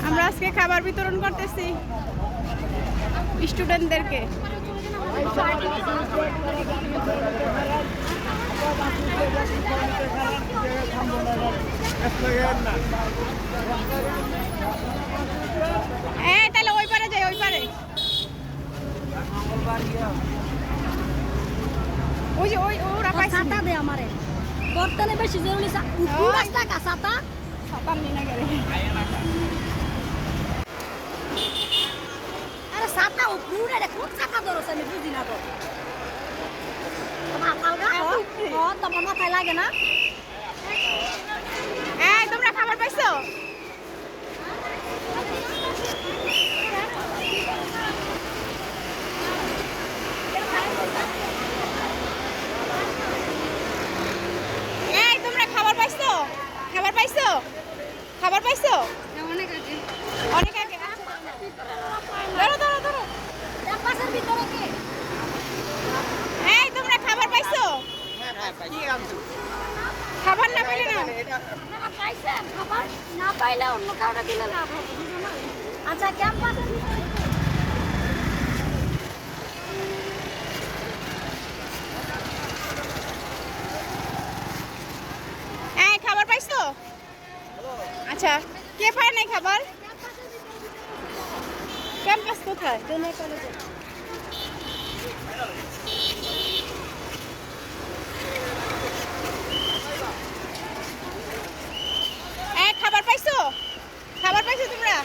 আমরা আজকে খাবার বিতরণ করতেছি স্টুডেন্টদেরকে। তাহলে ওই পারে যাই, ওই পারে ওই যে ওরা ছাতা দে আমারে বর্তমানে বেশি জরুরি টাকা ছাতা ছাতা নিয়ে না গেলে আরে ছাতা উপরে রে কোন ছাতা ধরছ আমি বুঝি না তো তোমার মাথায় লাগে না? তোমরা খাবার পাইছো? তোমরা খাবার পাইছো? খাবার পাইছো? খাবার পাইছো? অনেক আগে, অনেক আগে। ধরো ধরো ধরো। তোমরা খাবার পাইছো? খাবার না পাইলে না পাইছেন খাবার না পাইলে অন্য কাউকে দিলে লাভ হবে। আচ্ছা ক্যাম্পাস খাবার পাইছো? আচ্ছা, কে পায় নাই খাবার? ক্যাম্পাস কোথায়? খাবার পাইছো? খাবার পাইছো তোমরা?